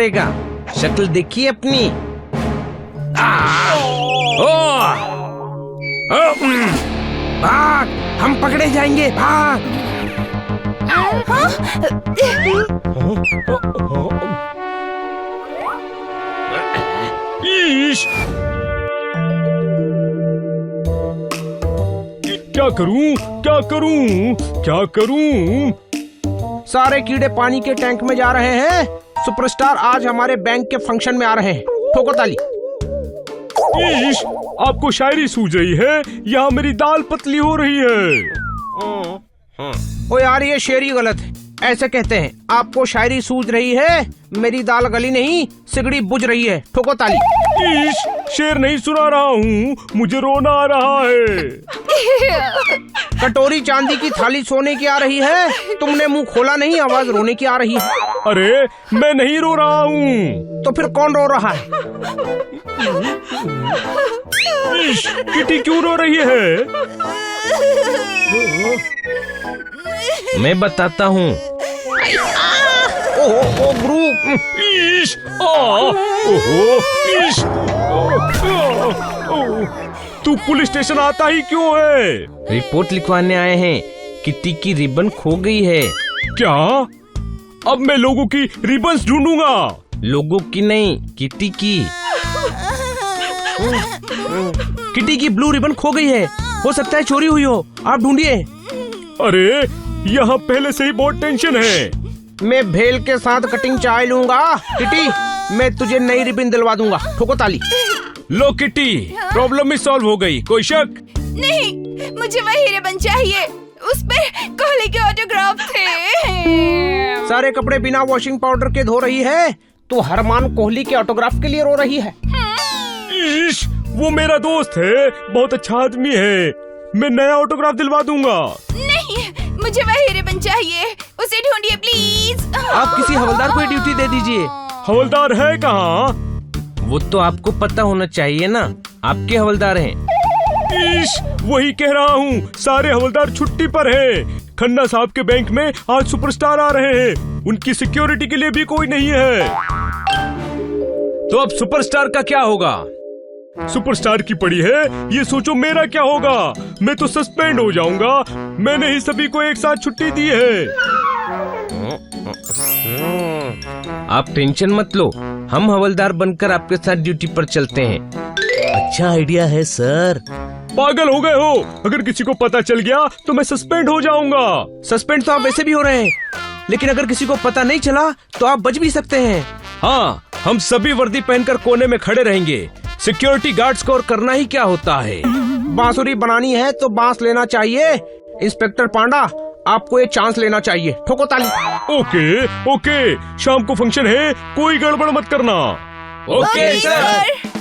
शक्ल देखिए अपनी। भाग, हम पकड़े जाएंगे, भाग। क्या करूं, क्या करूं, क्या करूं? सारे कीड़े पानी के टैंक में जा रहे हैं। सुपरस्टार आज हमारे बैंक के फंक्शन में आ रहे हैं। ठोको ताली। ईश, आपको शायरी सूझ रही है, यहाँ मेरी दाल पतली हो रही है। ओ यार, ये शेर गलत है। ऐसे कहते हैं, आपको शायरी सूझ रही है, मेरी दाल गली नहीं, सिगड़ी बुझ रही है। ठोको ताली। ईश, शेर नहीं सुना रहा हूँ, मुझे रोना आ रहा है। कटोरी चांदी की, थाली सोने की आ रही है। तुमने मुंह खोला नहीं, आवाज रोने की आ रही है। अरे मैं नहीं रो रहा हूँ। तो फिर कौन रो रहा है? ईश, किटी क्यों रो रही है? मैं बताता हूँ। ओहो, गुरु। ईश, ओहो, ईश, तू पुलिस स्टेशन आता ही क्यों है? रिपोर्ट लिखवाने आए हैं, किट्टी की रिबन खो गई है। क्या? अब मैं लोगों की रिबन्स ढूंढूंगा। लोगों की नहीं, किट्टी की। किट्टी की ब्लू रिबन खो गई है। हो सकता है चोरी हुई हो, आप ढूंढिए। अरे यहाँ पहले से ही बहुत टेंशन है। मैं भेल के साथ कटिंग चाय लूंगा। किट्टी, मैं तुझे नई रिबन दिलवा दूंगा। ठोको ताली। लो किट्टी, प्रॉब्लम ही सॉल्व हो गई। कोई शक? नहीं, मुझे वही रिबन चाहिए, उस पर कोहली के ऑटोग्राफ थे। सारे कपड़े बिना वॉशिंग पाउडर के धो रही है, तो हरमान कोहली के ऑटोग्राफ के लिए रो रही है। ईश, वो मेरा दोस्त है, बहुत अच्छा आदमी है, मैं नया ऑटोग्राफ दिलवा दूंगा। नहीं, मुझे वही रिबन चाहिए, उसे ढूंढिए प्लीज। आप किसी हवलदार को ड्यूटी दे दीजिए। हवलदार है कहाँ? वो तो आपको पता होना चाहिए ना, आपके हवलदार हैं। ईश, वही कह रहा हूँ, सारे हवलदार छुट्टी पर हैं। खन्ना साहब के बैंक में आज सुपरस्टार आ रहे हैं, उनकी सिक्योरिटी के लिए भी कोई नहीं है। तो अब सुपरस्टार का क्या होगा? सुपरस्टार की पड़ी है, ये सोचो मेरा क्या होगा। मैं तो सस्पेंड हो जाऊंगा, मैंने ही सभी को एक साथ छुट्टी दी है। आप टेंशन मत लो, हम हवलदार बनकर आपके साथ ड्यूटी पर चलते हैं। अच्छा आइडिया है सर। पागल हो गए हो? अगर किसी को पता चल गया तो मैं सस्पेंड हो जाऊंगा। सस्पेंड तो आप वैसे भी हो रहे हैं, लेकिन अगर किसी को पता नहीं चला तो आप बच भी सकते हैं। हाँ, हम सभी वर्दी पहनकर कोने में खड़े रहेंगे। सिक्योरिटी गार्ड्स को और करना ही क्या होता है। बांसुरी बनानी है तो बांस लेना चाहिए। इंस्पेक्टर पांडा, आपको ये चांस लेना चाहिए। ठोको ताली। ओके ओके, शाम को फंक्शन है, कोई गड़बड़ मत करना। Okay sir.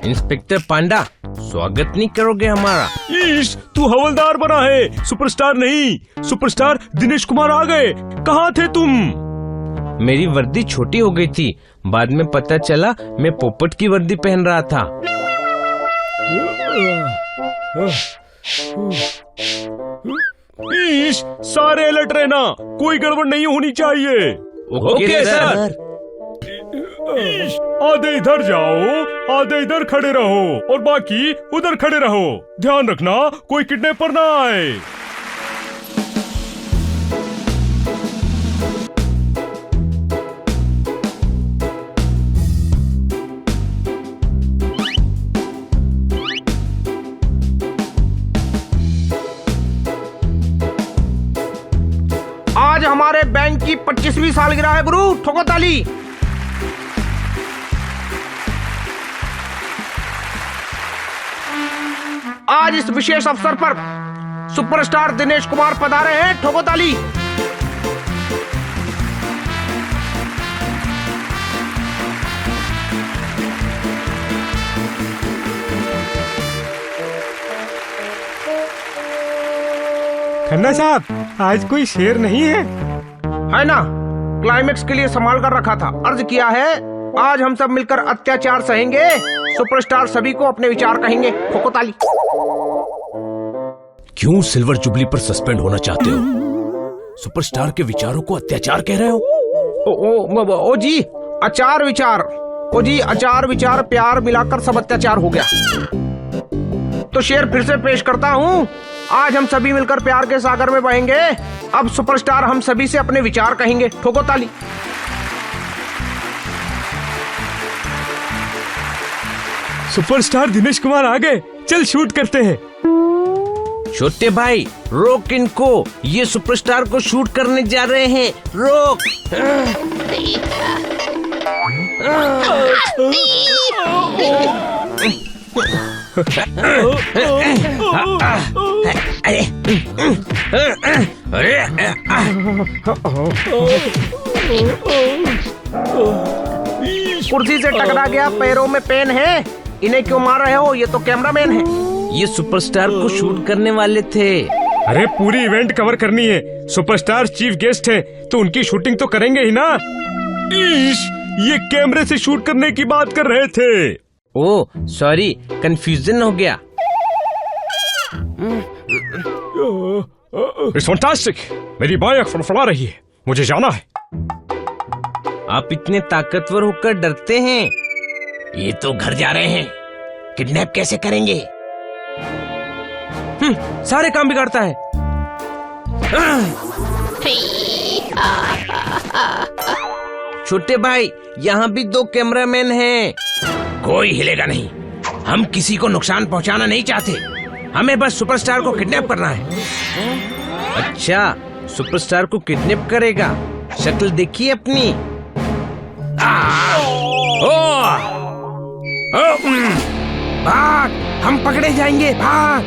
इंस्पेक्टर पांडा, स्वागत नहीं करोगे हमारा? ईश, तू हवलदार बना है, सुपरस्टार नहीं। सुपरस्टार दिनेश कुमार आ गए, कहाँ थे तुम? मेरी वर्दी छोटी हो गई थी, बाद में पता चला मैं पोपट की वर्दी पहन रहा था। ईश, सारे अलर्ट रहना, कोई गड़बड़ नहीं होनी चाहिए। Okay sir. ईश, आधे इधर जाओ, आधे इधर खड़े रहो और बाकी उधर खड़े रहो। ध्यान रखना कोई किडनैपर ना आए। आज हमारे बैंक की 25वीं सालगिरह है गुरु। ठोको ताली। आज इस विशेष अवसर पर सुपरस्टार दिनेश कुमार पधारे हैं। ठोको ताली। खन्ना साहब, आज कोई शेर नहीं है? है ना, क्लाइमेक्स के लिए संभाल कर रखा था। अर्ज किया है, आज हम सब मिलकर अत्याचार सहेंगे। सुपरस्टार सभी को अपने विचार कहेंगे। ठोको ताली। क्यों सिल्वर जुबली पर सस्पेंड होना चाहते हो? सुपरस्टार के विचारों को अत्याचार कह रहे हो? ओ जी, अचार विचार। ओ जी, अचार विचार प्यार मिलाकर सब अत्याचार हो गया। तो शेर फिर से पेश करता हूँ। आज हम सभी मिलकर प्यार के सागर में बहेंगे। अब सुपरस्टार हम सभी से अपने विचार कहेंगे। ठोको ताली। सुपरस्टार दिनेश कुमार आ गए, चल शूट करते हैं। छोटे भाई, रोक इनको, ये सुपरस्टार को शूट करने जा रहे हैं। रोक। कुर्सी से टकरा गया, पैरों में पेन है। इन्हें क्यों मार रहे हो? ये तो कैमरामैन है। ये सुपरस्टार को शूट करने वाले थे। अरे पूरी इवेंट कवर करनी है। सुपरस्टार चीफ गेस्ट है, तो उनकी शूटिंग तो करेंगे ही ना। ईश, ये कैमरे से शूट करने की बात कर रहे थे। ओ सॉरी, कंफ्यूजन हो गया। It's fantastic. मेरी बाइक फड़फड़ा रही है, मुझे जाना है। आप इतने ताकतवर होकर डरते हैं। ये तो घर जा रहे हैं, किडनैप कैसे करेंगे? सारे काम बिगाड़ता है। छोटे भाई, यहाँ भी 2 कैमरामैन हैं। कोई हिलेगा नहीं। हम किसी को नुकसान पहुँचाना नहीं चाहते। हमें बस सुपरस्टार को किडनैप करना है। अच्छा, सुपरस्टार को किडनैप करेगा? शक्ल देखिए अपनी। भाग, हम पकड़े जाएंगे। भाग।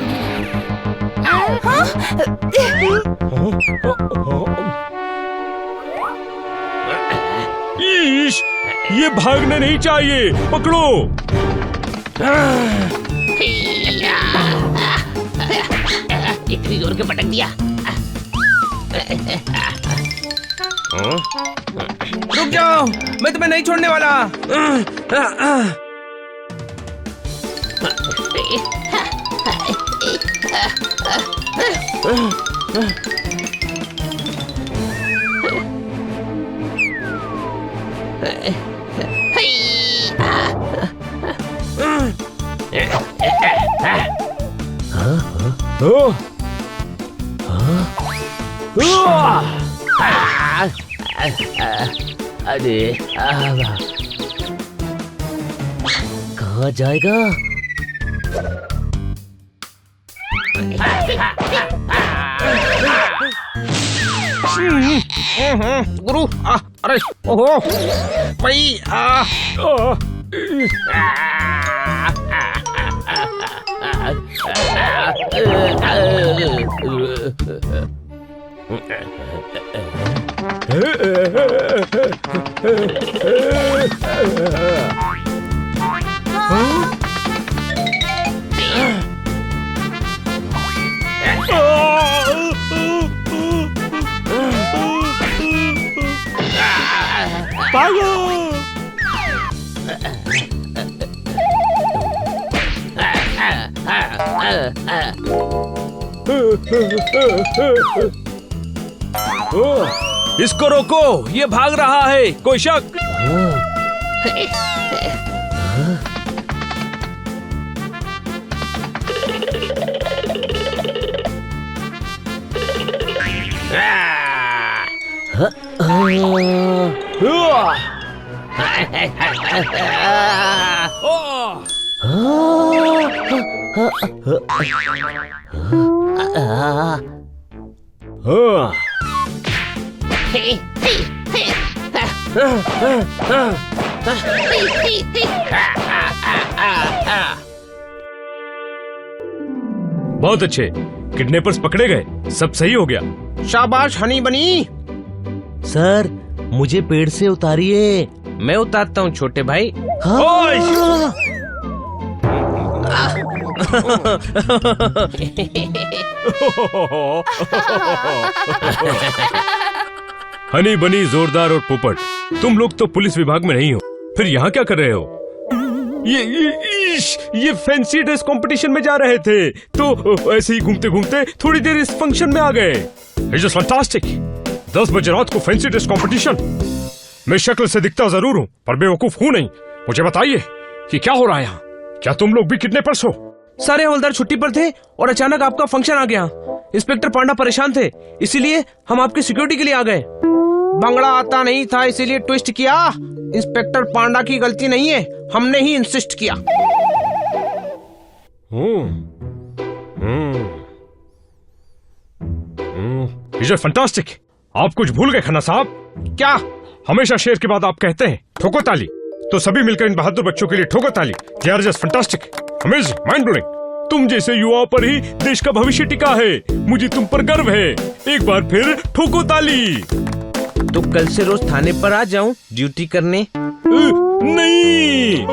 ईश, ये भागने नहीं चाहिए, पकड़ो। इतनी जोर के पटक दिया। रुक जाओ, मैं तुम्हें नहीं छोड़ने वाला। अरे कहाँ जाएगा? गुरु, अरे ओहो, भाई, इसको रोको, ये भाग रहा है। कोई शक? बहुत अच्छे, किडनैपर्स पकड़े गए, सब सही हो गया। शाबाश हनी बनी। सर, मुझे पेड़ से उतारिए। मैं उतारता हूँ छोटे भाई। ओए! हनी बनी, जोरदार और पोपट, तुम लोग तो पुलिस विभाग में नहीं हो, फिर यहाँ क्या कर रहे हो? ये फैंसी ड्रेस कंपटीशन में जा रहे थे तो ऐसे ही घूमते घूमते थोड़ी देर इस फंक्शन में आ गए। It's just fantastic. 10 बजे रात को फैंसी ड्रेस कंपटीशन। मैं शक्ल से दिखता जरूर हूँ पर बेवकूफ हूँ नहीं। मुझे बताइए कि क्या हो रहा है यहाँ? क्या तुम लोग भी किडनैपर्स हो? सारे हवलदार छुट्टी पर थे और अचानक आपका फंक्शन आ गया। इंस्पेक्टर पांडा परेशान थे, इसीलिए हम आपकी सिक्योरिटी के लिए आ गए। बंगड़ा आता नहीं था इसीलिए ट्विस्ट किया। इंस्पेक्टर पांडा की गलती नहीं है, हमने ही इंसिस्ट किया। फैंटास्टिक। आप कुछ भूल गए खन्ना साहब। क्या? हमेशा शेर के बाद आप कहते हैं ठोको ताली, तो सभी मिलकर इन बहादुर बच्चों के लिए ठोको ताली। They are just fantastic, amazing, mind blowing. तुम जैसे युवाओं पर ही देश का भविष्य टिका है। मुझे तुम पर गर्व है। एक बार फिर ठोको ताली। तो कल से रोज थाने पर आ जाऊं ड्यूटी करने? नहीं।